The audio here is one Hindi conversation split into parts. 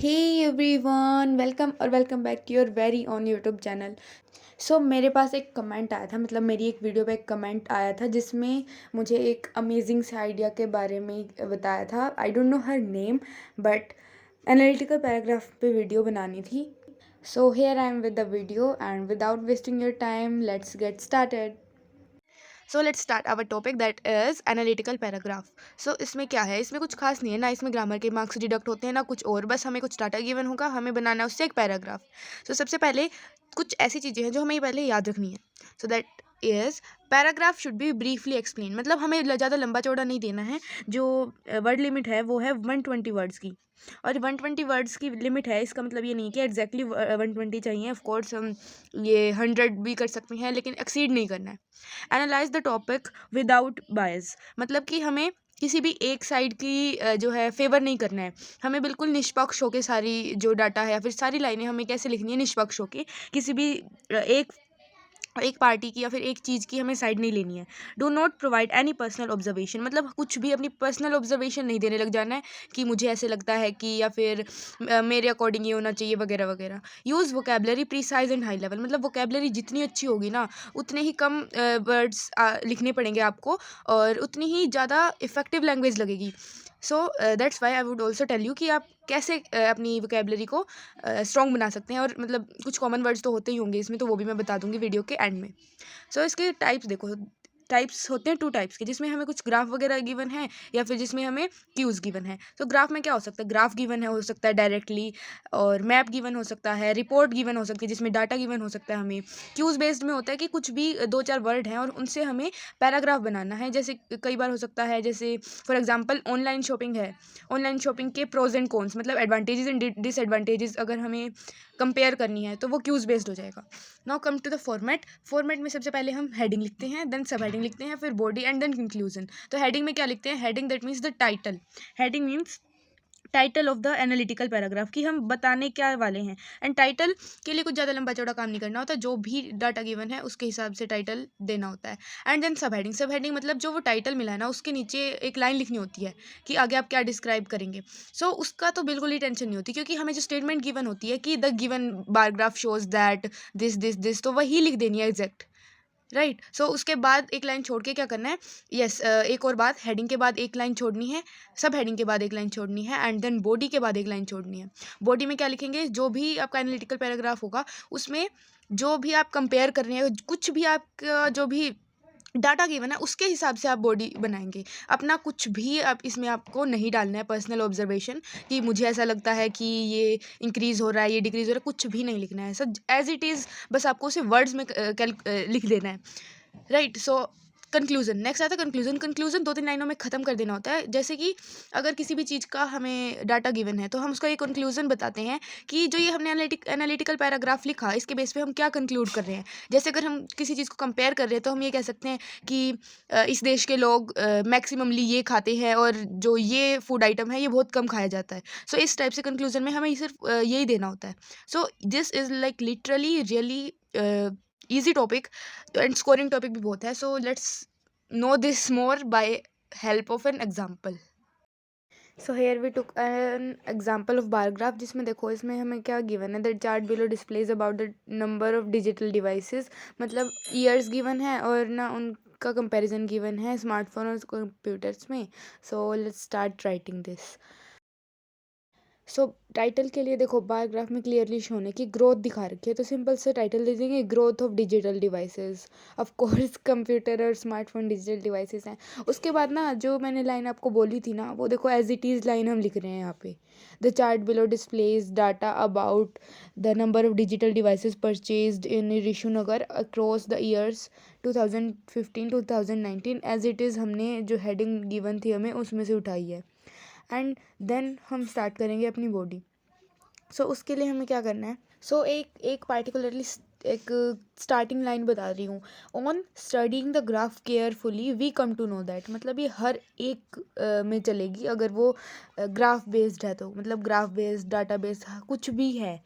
Hey everyone, welcome back to your very own YouTube channel. So मेरे पास एक कमेंट आया था, मतलब मेरी एक वीडियो पे एक कमेंट आया था जिसमें मुझे एक अमेजिंग से आइडिया के बारे में बताया था। I don't know her name, but analytical paragraph पे वीडियो बनानी थी। So here I am with the video and without wasting your time let's get started. So let's start our topic that is analytical paragraph. So इसमें क्या है, इसमें कुछ खास नहीं है, ना इसमें ग्रामर के मार्क्स डिडक्ट होते हैं ना कुछ और, बस हमें कुछ डाटा गिवन होगा, हमें बनाना है उससे एक पैराग्राफ। सो सबसे पहले कुछ ऐसी चीज़ें हैं जो हमें पहले याद रखनी है। So that is paragraph should be briefly explain, मतलब हमें ज़्यादा लंबा चौड़ा नहीं देना है। जो वर्ड लिमिट है वो है 120 वर्ड्स की, और 120 वर्ड्स की लिमिट है, इसका मतलब ये नहीं कि एग्जैक्टली 120 चाहिए। ऑफ कोर्स हम ये 100 भी कर सकते हैं, लेकिन एक्सीड नहीं करना है। एनालाइज द टॉपिक विदाउट बायस, मतलब कि हमें किसी भी एक साइड की जो है फेवर नहीं करना है। हमें बिल्कुल निष्पक्ष होकर सारी जो डाटा है या फिर सारी लाइनें हमें कैसे लिखनी है, निष्पक्ष होकर, किसी भी एक पार्टी की या फिर एक चीज़ की हमें साइड नहीं लेनी है। Do not provide any personal observation, मतलब कुछ भी अपनी पर्सनल ऑब्जर्वेशन नहीं देने लग जाना है कि मुझे ऐसे लगता है कि, या फिर मेरे अकॉर्डिंग ये होना चाहिए वगैरह वगैरह। Use vocabulary precise and high level, मतलब वोकेबलरी जितनी अच्छी होगी ना उतने ही कम वर्ड्स लिखने पड़ेंगे आपको, और उतनी ही ज़्यादा इफेक्टिव लैंग्वेज लगेगी। So that's why I would also tell you कि आप कैसे अपनी वोकेबलरी को स्ट्रॉन्ग बना सकते हैं। और मतलब कुछ कॉमन वर्ड्स तो होते ही होंगे इसमें, तो वो भी मैं बता दूंगी वीडियो के एंड में। सो इसके टाइप्स देखो, टाइप्स होते हैं 2 टाइप्स के, जिसमें हमें कुछ ग्राफ वगैरह गिवन है या फिर जिसमें हमें क्यूज गिवन है। तो ग्राफ में क्या हो सकता है, ग्राफ गिवन है हो सकता है डायरेक्टली, और मैप गिवन हो सकता है, रिपोर्ट गिवन हो सकती है जिसमें डाटा गिवन हो सकता है हमें। क्यूज बेस्ड में होता है कि कुछ भी 2-4 वर्ड हैं और उनसे हमें पैराग्राफ बनाना है। जैसे कई बार हो सकता है, जैसे फॉर एग्जाम्पल ऑनलाइन शॉपिंग है, ऑनलाइन शॉपिंग के प्रोज एंड कॉन्स, मतलब एडवांटेजेस एंड डिसएडवांटेजेस अगर हमें कंपेयर करनी है तो वो क्यूज बेस्ड हो जाएगा। Now come to the format में सबसे पहले हम हेडिंग लिखते हैं, देन सब हेडिंग लिखते हैं, फिर बॉडी एंड देन कंक्लूजन। तो हेडिंग में क्या लिखते हैं, heading that means the title. Heading means title of the analytical paragraph, कि हम बताने क्या वाले हैं। एंड टाइटल के लिए कुछ ज़्यादा लंबा चौड़ा काम नहीं करना होता, जो भी डाटा गिवन है उसके हिसाब से टाइटल देना होता है। एंड देन सब हेडिंग मतलब जो वो टाइटल मिला है ना उसके नीचे एक लाइन लिखनी होती है कि आगे आप क्या डिस्क्राइब करेंगे। सो उसका तो बिल्कुल ही टेंशन नहीं होती, क्योंकि हमें जो स्टेटमेंट गिवन होती है कि the given bar graph shows that this, तो वही लिख देनी है एग्जैक्ट, राइट। सो उसके बाद एक लाइन छोड़ के क्या करना है, यस एक और बात, हेडिंग के बाद एक लाइन छोड़नी है, सब हेडिंग के बाद एक लाइन छोड़नी है, एंड देन बॉडी के बाद एक लाइन छोड़नी है। बॉडी में क्या लिखेंगे, जो भी आपका एनालिटिकल पैराग्राफ होगा उसमें जो भी आप कंपेयर कर रहे हैं, कुछ भी आपका जो भी डाटा गिवन है उसके हिसाब से आप बॉडी बनाएंगे। अपना कुछ भी आप इसमें आपको नहीं डालना है, पर्सनल ऑब्जर्वेशन कि मुझे ऐसा लगता है कि ये इंक्रीज़ हो रहा है, ये डिक्रीज़ हो रहा है, कुछ भी नहीं लिखना है। सो एज इट इज़, बस आपको उसे वर्ड्स में लिख देना है, राइट। सो कंक्लूजन, नेक्स्ट आता है कंक्लूजन। कंक्लूजन 2-3 लाइनों में ख़त्म कर देना होता है। जैसे कि अगर किसी भी चीज़ का हमें डाटा गिवन है तो हम उसका एक कंक्लूजन बताते हैं कि जो ये हमने एनालिटिकल पैराग्राफ लिखा इसके बेस पे हम क्या कंक्लूड कर रहे हैं। जैसे अगर हम किसी चीज़ को कंपेयर कर रहे हैं तो हम ये कह सकते हैं कि इस देश के लोग मैक्सिममली ये खाते हैं, और जो ये फूड आइटम है ये बहुत कम खाया जाता है। सो इस टाइप से कंक्लूजन में हमें सिर्फ यही देना होता है। So this is like literally really easy topic, and scoring topic भी बहुत है। So let's know this more by help of an example. So here we took an example of bar graph, जिसमें देखो इसमें हमें क्या गिवन है, that chart below displays about the number of digital devices, मतलब ईयर्स गिवन है और ना उनका कंपैरिजन गिवन है स्मार्टफोन और कंप्यूटर्स में। So let's start writing this. So title के लिए देखो बार ग्राफ में क्लियरली शोन है कि ग्रोथ दिखा रखी है, तो सिंपल से टाइटल दे देंगे growth of digital devices. Of course computer और स्मार्टफोन डिजिटल डिवाइसेस हैं। उसके बाद ना जो मैंने लाइन आपको बोली थी ना, वो देखो एज इट इज़ लाइन हम लिख रहे हैं यहाँ पे। The chart below displays data about the number of digital devices purchased in Rishunagar across the years 2015-2019, as it is हमने जो हेडिंग गिवन थी हमें उसमें से उठाई है। एंड देन हम स्टार्ट करेंगे अपनी बॉडी। सो उसके लिए हमें क्या करना है, सो एक पार्टिकुलरली एक स्टार्टिंग लाइन बता रही हूँ। On studying the graph carefully we come to know that, मतलब ये हर एक में चलेगी अगर वो ग्राफ बेस्ड है तो, मतलब ग्राफ बेस्ड डाटा बेस्ड कुछ भी है,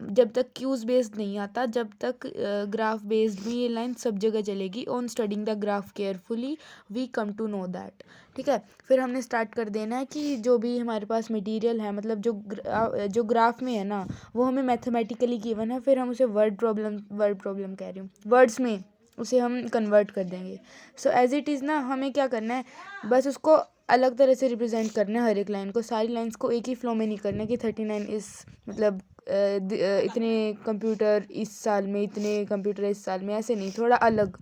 जब तक क्यूज बेस्ड नहीं आता, जब तक ग्राफ बेस्ड में ये लाइन सब जगह चलेगी। On studying the graph carefully we come to know that. ठीक है, फिर हमने स्टार्ट कर देना है कि जो भी हमारे पास मटेरियल है, मतलब जो ग्राफ में है ना, वो हमें मैथमेटिकली गिवन है, फिर हम उसे वर्ड प्रॉब्लम कह रही हूँ, वर्ड्स में उसे हम कन्वर्ट कर देंगे। सो एज इट इज़ ना, हमें क्या करना है, बस उसको अलग तरह से रिप्रेजेंट करना है। हर एक लाइन को, सारी लाइंस को एक ही फ्लो में नहीं करना है कि 39 इस मतलब इतने कंप्यूटर इस साल में, इतने कंप्यूटर इस साल में, ऐसे नहीं, थोड़ा अलग।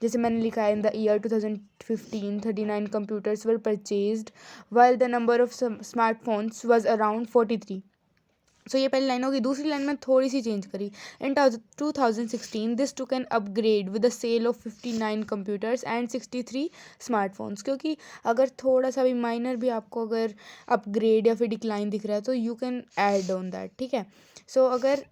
जैसे मैंने लिखा है इन the year 2015 39 computers were purchased while the number of smartphones was around 43। सो ये पहली लाइन होगी। दूसरी लाइन में थोड़ी सी चेंज करी। In 2016 this took an upgrade with the sale of 59 computers and 63 smartphones. क्योंकि अगर थोड़ा सा भी माइनर भी आपको अगर अपग्रेड या फिर डिक्लाइन दिख रहा है तो you can add on that. ठीक है, सो अगर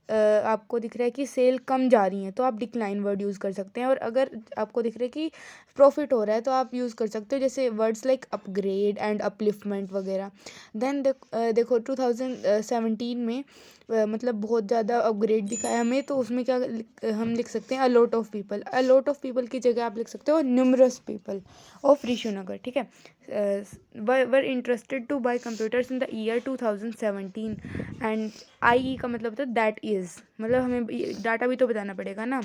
आपको दिख रहा है कि सेल कम जा रही है तो आप डिक्लाइन वर्ड यूज़ कर सकते हैं, और अगर आपको दिख रहा है कि प्रॉफिट हो रहा है तो आप यूज़ कर सकते हो जैसे words like upgrade and upliftment वगैरह। देन देखो 2017 में मतलब बहुत ज़्यादा अपग्रेड दिखाया हमें, तो उसमें क्या हम लिख सकते हैं, a lot of people. A lot of people की जगह आप लिख सकते हो न्यूमरस पीपल ऑफ ऋषिनगर। ठीक है, were interested to buy computers in the year 2017 and I का मतलब होता है दैट इज़, मतलब हमें डाटा भी तो बताना पड़ेगा ना।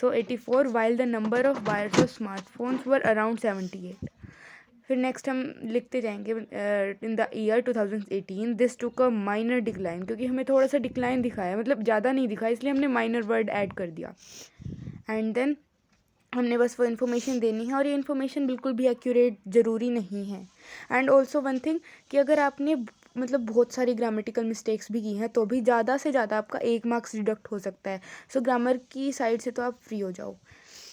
सो 84 while the number of buyers of smartphones were around 78। फिर नेक्स्ट हम लिखते जाएंगे इन the year 2018 this took a minor decline, क्योंकि हमें थोड़ा सा डिक्लाइन दिखाया, मतलब ज़्यादा नहीं दिखाया, इसलिए हमने माइनर वर्ड ऐड कर दिया। एंड देन हमने बस वो इन्फॉर्मेशन देनी है, और ये इन्फॉर्मेशन बिल्कुल भी एक्यूरेट ज़रूरी नहीं है। एंड ऑल्सो वन थिंग कि अगर आपने मतलब बहुत सारी ग्रामेटिकल मिस्टेक्स भी की हैं तो भी ज़्यादा से ज़्यादा आपका 1 मार्क्स डिडक्ट हो सकता है। सो ग्रामर की साइड से तो आप फ्री हो जाओ।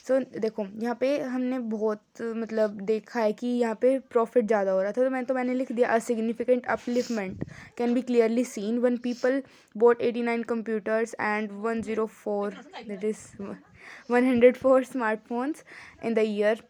सो देखो यहाँ पे हमने बहुत मतलब देखा है कि यहाँ पे प्रॉफिट ज़्यादा हो रहा था, तो मैंने लिख दिया a significant upliftment can be clearly seen one people boat 89 computers and 104 that is 104 smartphones in the year.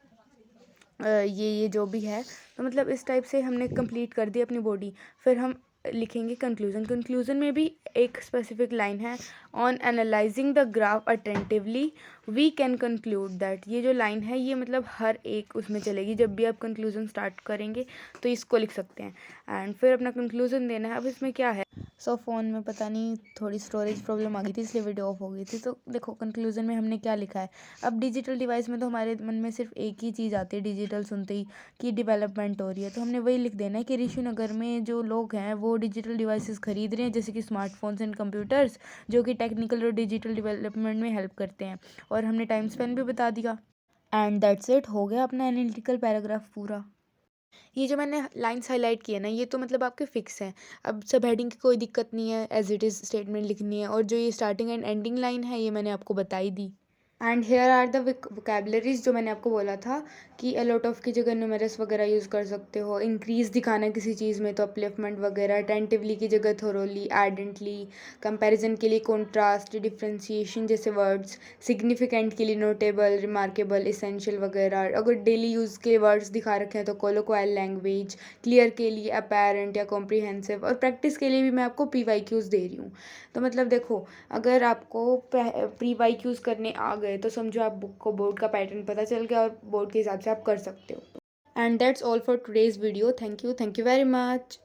ये जो भी है, तो मतलब इस टाइप से हमने कंप्लीट कर दी अपनी बॉडी। फिर हम लिखेंगे कंक्लूजन। कंक्लूजन में भी एक स्पेसिफिक लाइन है, on analyzing the graph attentively we can conclude that. ये जो लाइन है ये मतलब हर एक उसमें चलेगी, जब भी आप कंक्लूजन स्टार्ट करेंगे तो इसको लिख सकते हैं। एंड फिर अपना कंक्लूजन देना है। अब इसमें क्या है, सो फ़ोन में पता नहीं थोड़ी स्टोरेज प्रॉब्लम आ गई थी, इसलिए वीडियो ऑफ हो गई थी। तो देखो कंक्लूजन में हमने क्या लिखा है। अब डिजिटल डिवाइस में तो हमारे मन में सिर्फ एक ही चीज़ आती है डिजिटल सुनते ही, कि डेवलपमेंट हो रही है। तो हमने वही लिख देना है कि ऋषिनगर में जो लोग हैं वो डिजिटल डिवाइसेस खरीद रहे हैं, जैसे कि स्मार्टफोन्स एंड कंप्यूटर्स, जो कि टेक्निकल और डिजिटल डेवलपमेंट में हेल्प करते हैं। और हमने टाइम स्पेन भी बता दिया। एंड दैट्स इट, हो गया अपना एनालिटिकल पैराग्राफ पूरा। ये जो मैंने लाइंस हाईलाइट किए ना, ये तो मतलब आपके फिक्स हैं। अब सब हेडिंग की कोई दिक्कत नहीं है, एज इट इज़ स्टेटमेंट लिखनी है। और जो ये स्टार्टिंग एंड एंडिंग लाइन है ये मैंने आपको बताई दी। And here are the vocabularies, जो मैंने आपको बोला था कि अलॉट ऑफ की जगह न्यूमेरस वगैरह यूज़ कर सकते हो। इंक्रीज दिखाना है किसी चीज़ में तो अपलिफ्टमेंट वगैरह। अटेंटिवली की जगह थोरोली, एडेंटली। कंपैरिजन के लिए कॉन्ट्रास्ट, डिफ्रेंशिएशन जैसे वर्ड्स। सिग्निफिकेंट के लिए नोटेबल, रिमार्केबल, इसेंशियल वगैरह। अगर डेली यूज़ के वर्ड्स दिखा रखे हैं तो कोलोक्वाइल लैंग्वेज। क्लियर के लिए अपेरेंट या कॉम्प्रीहेंसिव। और प्रैक्टिस के लिए भी मैं आपको PYQs दे रही हूँ। तो मतलब देखो, अगर आपको PYQs करने आ गए तो समझो आप बुक को बोर्ड का पैटर्न पता चल गया, और बोर्ड के हिसाब से आप कर सकते हो। And that's all for today's video. Thank you very much.